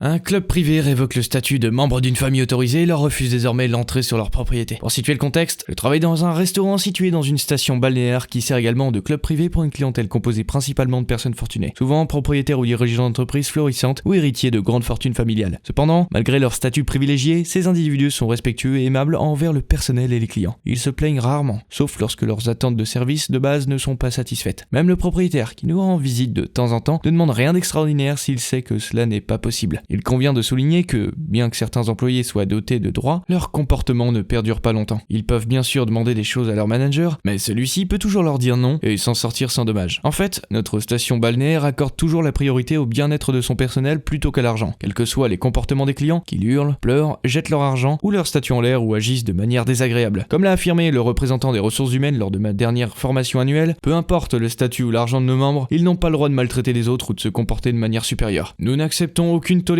Un club privé révoque le statut de membre d'une famille autorisée et leur refuse désormais l'entrée sur leur propriété. Pour situer le contexte, je travaille dans un restaurant situé dans une station balnéaire qui sert également de club privé pour une clientèle composée principalement de personnes fortunées, souvent propriétaires ou dirigeants d'entreprises florissantes ou héritiers de grandes fortunes familiales. Cependant, malgré leur statut privilégié, ces individus sont respectueux et aimables envers le personnel et les clients. Ils se plaignent rarement, sauf lorsque leurs attentes de service de base ne sont pas satisfaites. Même le propriétaire, qui nous rend visite de temps en temps, ne demande rien d'extraordinaire s'il sait que cela n'est pas possible. Il convient de souligner que, bien que certains employés soient dotés de droits, leur comportement ne perdure pas longtemps. Ils peuvent bien sûr demander des choses à leur manager, mais celui-ci peut toujours leur dire non et s'en sortir sans dommage. En fait, notre station balnéaire accorde toujours la priorité au bien-être de son personnel plutôt qu'à l'argent, quels que soient les comportements des clients, qu'ils hurlent, pleurent, jettent leur argent ou leur statut en l'air ou agissent de manière désagréable. Comme l'a affirmé le représentant des ressources humaines lors de ma dernière formation annuelle, peu importe le statut ou l'argent de nos membres, ils n'ont pas le droit de maltraiter les autres ou de se comporter de manière supérieure. Nous n'acceptons aucune tolérance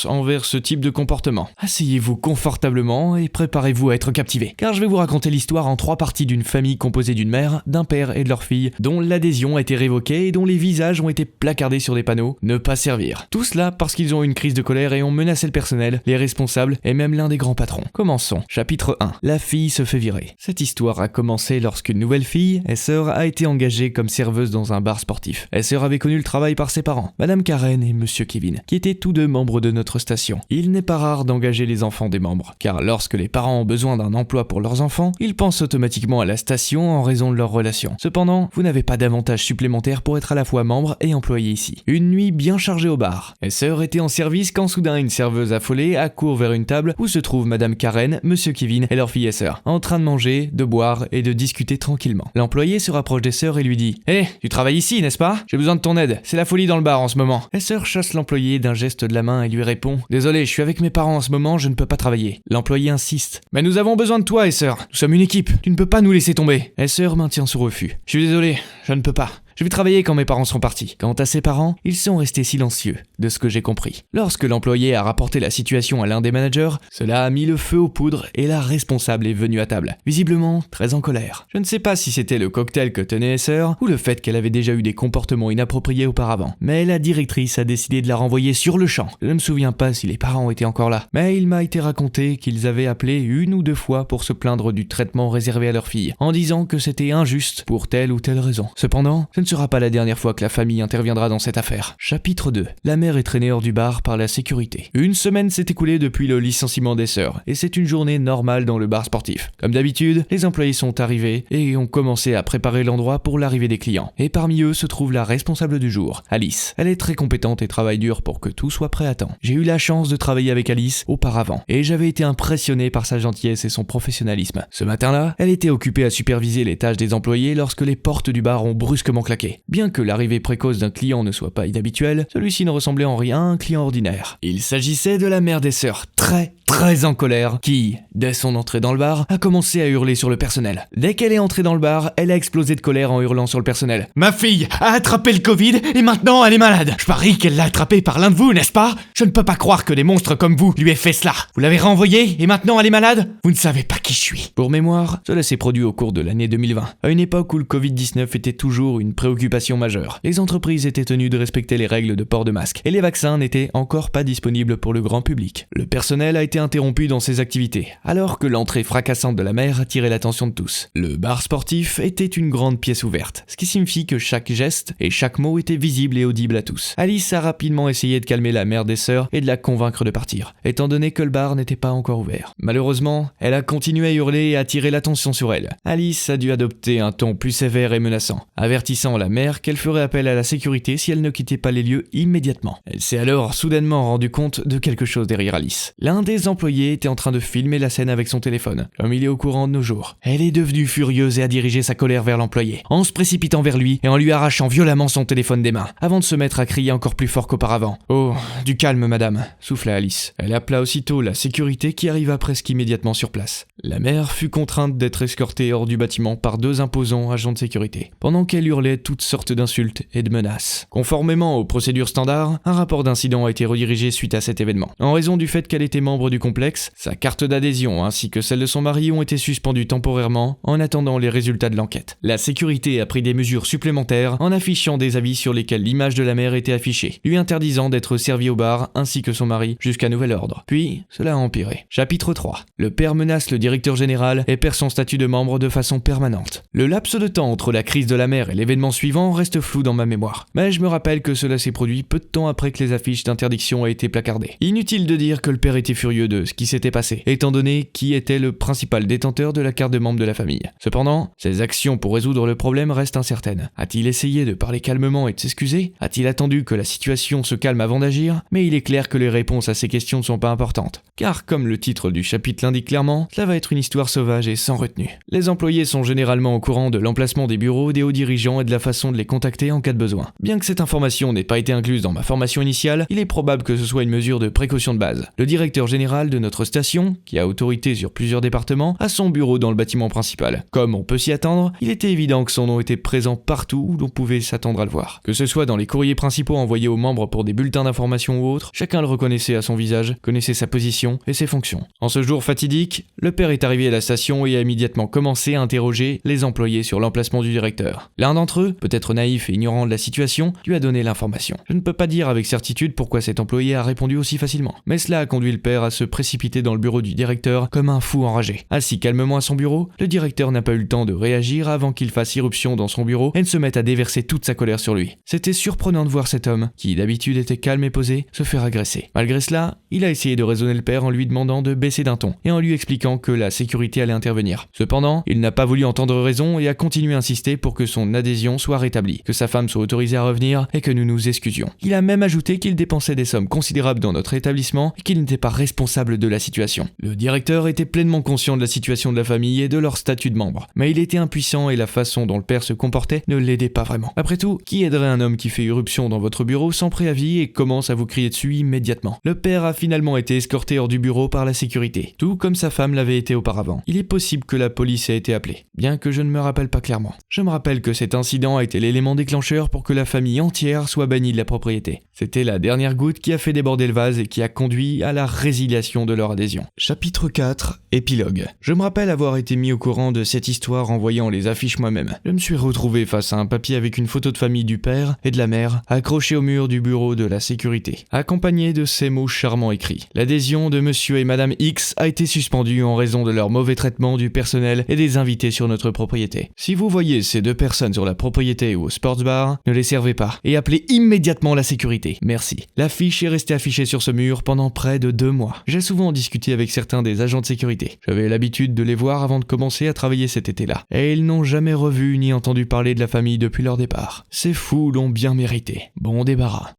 envers ce type de comportement. Asseyez-vous confortablement et préparez-vous à être captivé, car je vais vous raconter l'histoire en 3 parties d'une famille composée d'une mère, d'un père et de leur fille, dont l'adhésion a été révoquée et dont les visages ont été placardés sur des panneaux « Ne pas servir ». Tout cela parce qu'ils ont eu une crise de colère et ont menacé le personnel, les responsables et même l'un des grands patrons. Commençons. Chapitre 1. La fille se fait virer. Cette histoire a commencé lorsqu'une nouvelle fille, Esther, a été engagée comme serveuse dans un bar sportif. Esther avait connu le travail par ses parents, Madame Karen et Monsieur Kevin, qui étaient tous deux membres de notre station. Il n'est pas rare d'engager les enfants des membres, car lorsque les parents ont besoin d'un emploi pour leurs enfants, ils pensent automatiquement à la station en raison de leur relation. Cependant, vous n'avez pas d'avantage supplémentaire pour être à la fois membre et employé ici. Une nuit bien chargée au bar. Esther était en service quand soudain une serveuse affolée accourt vers une table où se trouvent Madame Karen, Monsieur Kevin et leur fille Esther, en train de manger, de boire et de discuter tranquillement. L'employé se rapproche d'Esther et lui dit « Hé, tu travailles ici, n'est-ce pas? J'ai besoin de ton aide, c'est la folie dans le bar en ce moment. » Esther chasse l'employé d'un geste de la main et lui répond « Désolé, je suis avec mes parents en ce moment, je ne peux pas travailler. » L'employé insiste « Mais nous avons besoin de toi, Esther. Nous sommes une équipe. Tu ne peux pas nous laisser tomber. » Esther maintient son refus. « Je suis désolé, je ne peux pas. Je vais travailler quand mes parents seront partis. » Quant à ses parents, ils sont restés silencieux, de ce que j'ai compris. Lorsque l'employé a rapporté la situation à l'un des managers, cela a mis le feu aux poudres et la responsable est venue à table, visiblement très en colère. Je ne sais pas si c'était le cocktail que tenait Esther ou le fait qu'elle avait déjà eu des comportements inappropriés auparavant, mais la directrice a décidé de la renvoyer sur le champ. Je ne me souviens pas si les parents étaient encore là, mais il m'a été raconté qu'ils avaient appelé 1 ou 2 fois pour se plaindre du traitement réservé à leur fille, en disant que c'était injuste pour telle ou telle raison. Cependant, ce ne sera pas la dernière fois que la famille interviendra dans cette affaire. Chapitre 2. La mère est traînée hors du bar par la sécurité. Une semaine s'est écoulée depuis le licenciement des sœurs, et c'est une journée normale dans le bar sportif. Comme d'habitude, les employés sont arrivés et ont commencé à préparer l'endroit pour l'arrivée des clients. Et parmi eux se trouve la responsable du jour, Alice. Elle est très compétente et travaille dur pour que tout soit prêt à temps. J'ai eu la chance de travailler avec Alice auparavant, et j'avais été impressionné par sa gentillesse et son professionnalisme. Ce matin-là, elle était occupée à superviser les tâches des employés lorsque les portes du bar ont brusquement claqué. Bien que l'arrivée précoce d'un client ne soit pas inhabituelle, celui-ci ne ressemblait en rien à un client ordinaire. Il s'agissait de la mère des sœurs, très en colère, qui, dès son entrée dans le bar, a commencé à hurler sur le personnel. Dès qu'elle est entrée dans le bar, elle a explosé de colère en hurlant sur le personnel. « Ma fille a attrapé le Covid et maintenant elle est malade. Je parie qu'elle l'a attrapée par l'un de vous, n'est-ce pas? Je ne peux pas croire que des monstres comme vous lui aient fait cela. Vous l'avez renvoyée et maintenant elle est malade? Vous ne savez pas qui je suis. » Pour mémoire, cela s'est produit au cours de l'année 2020, à une époque où le Covid-19 était toujours une préoccupation majeure. Les entreprises étaient tenues de respecter les règles de port de masque et les vaccins n'étaient encore pas disponibles pour le grand public. Le personnel a été interrompu dans ses activités, alors que l'entrée fracassante de la mère attirait l'attention de tous. Le bar sportif était une grande pièce ouverte, ce qui signifie que chaque geste et chaque mot était visible et audible à tous. Alice a rapidement essayé de calmer la mère des sœurs et de la convaincre de partir, étant donné que le bar n'était pas encore ouvert. Malheureusement, elle a continué à hurler et à attirer l'attention sur elle. Alice a dû adopter un ton plus sévère et menaçant, avertissant la mère qu'elle ferait appel à la sécurité si elle ne quittait pas les lieux immédiatement. Elle s'est alors soudainement rendue compte de quelque chose derrière Alice. L'un des employés était en train de filmer la scène avec son téléphone, comme il est au courant de nos jours. Elle est devenue furieuse et a dirigé sa colère vers l'employé, en se précipitant vers lui et en lui arrachant violemment son téléphone des mains, avant de se mettre à crier encore plus fort qu'auparavant. « Oh, du calme madame », souffla Alice. Elle appela aussitôt la sécurité qui arriva presque immédiatement sur place. La mère fut contrainte d'être escortée hors du bâtiment par 2 imposants agents de sécurité. Pendant qu'elle hurlait toutes sortes d'insultes et de menaces. Conformément aux procédures standards, un rapport d'incident a été redirigé suite à cet événement. En raison du fait qu'elle était membre du complexe, sa carte d'adhésion ainsi que celle de son mari ont été suspendues temporairement en attendant les résultats de l'enquête. La sécurité a pris des mesures supplémentaires en affichant des avis sur lesquels l'image de la mère était affichée, lui interdisant d'être servie au bar ainsi que son mari jusqu'à nouvel ordre. Puis, cela a empiré. Chapitre 3. Le père menace le directeur général et perd son statut de membre de façon permanente. Le laps de temps entre la crise de la mère et l'événement suivant reste flou dans ma mémoire, mais je me rappelle que cela s'est produit peu de temps après que les affiches d'interdiction aient été placardées. Inutile de dire que le père était furieux de ce qui s'était passé, étant donné qui était le principal détenteur de la carte de membre de la famille. Cependant, ses actions pour résoudre le problème restent incertaines. A-t-il essayé de parler calmement et de s'excuser? A-t-il attendu que la situation se calme avant d'agir? Mais il est clair que les réponses à ces questions ne sont pas importantes. Car, comme le titre du chapitre l'indique clairement, cela va être une histoire sauvage et sans retenue. Les employés sont généralement au courant de l'emplacement des bureaux des hauts dirigeants et de la façon de les contacter en cas de besoin. Bien que cette information n'ait pas été incluse dans ma formation initiale, il est probable que ce soit une mesure de précaution de base. Le directeur général de notre station, qui a autorité sur plusieurs départements, a son bureau dans le bâtiment principal. Comme on peut s'y attendre, il était évident que son nom était présent partout où l'on pouvait s'attendre à le voir. Que ce soit dans les courriers principaux envoyés aux membres pour des bulletins d'information ou autres, chacun le reconnaissait à son visage, connaissait sa position et ses fonctions. En ce jour fatidique, le père est arrivé à la station et a immédiatement commencé à interroger les employés sur l'emplacement du directeur. L'un d'entre eux, peut-être naïf et ignorant de la situation, lui a donné l'information. Je ne peux pas dire avec certitude pourquoi cet employé a répondu aussi facilement, mais cela a conduit le père à se précipiter dans le bureau du directeur comme un fou enragé. Assis calmement à son bureau, le directeur n'a pas eu le temps de réagir avant qu'il fasse irruption dans son bureau et ne se mette à déverser toute sa colère sur lui. C'était surprenant de voir cet homme, qui d'habitude était calme et posé, se faire agresser. Malgré cela, il a essayé de raisonner le père en lui demandant de baisser d'un ton et en lui expliquant que la sécurité allait intervenir. Cependant, il n'a pas voulu entendre raison et a continué à insister pour que son adhésion soit rétablie, que sa femme soit autorisée à revenir et que nous nous excusions. Il a même ajouté qu'il dépensait des sommes considérables dans notre établissement et qu'il n'était pas responsable de la situation. Le directeur était pleinement conscient de la situation de la famille et de leur statut de membre, mais il était impuissant et la façon dont le père se comportait ne l'aidait pas vraiment. Après tout, qui aiderait un homme qui fait irruption dans votre bureau sans préavis et commence à vous crier dessus immédiatement? Le père a finalement été escorté hors du bureau par la sécurité, tout comme sa femme l'avait été auparavant. Il est possible que la police ait été appelée, bien que je ne me rappelle pas clairement. Je me rappelle que cet incident a été l'élément déclencheur pour que la famille entière soit bannie de la propriété. C'était la dernière goutte qui a fait déborder le vase et qui a conduit à la résiliation de leur adhésion. Chapitre 4. Épilogue. Je me rappelle avoir été mis au courant de cette histoire en voyant les affiches moi-même. Je me suis retrouvé face à un papier avec une photo de famille du père et de la mère accrochée au mur du bureau de la sécurité, accompagné de ces mots charmants écrits. L'adhésion de monsieur et madame X a été suspendue en raison de leur mauvais traitement du personnel et des invités sur notre propriété. Si vous voyez ces deux personnes sur la propriété ou au sports bar, ne les servez pas et appelez immédiatement la sécurité. Merci. L'affiche est restée affichée sur ce mur pendant près de 2 mois. J'ai souvent discuté avec certains des agents de sécurité. J'avais l'habitude de les voir avant de commencer à travailler cet été-là. Et ils n'ont jamais revu ni entendu parler de la famille depuis leur départ. Ces fous l'ont bien mérité. Bon débarras.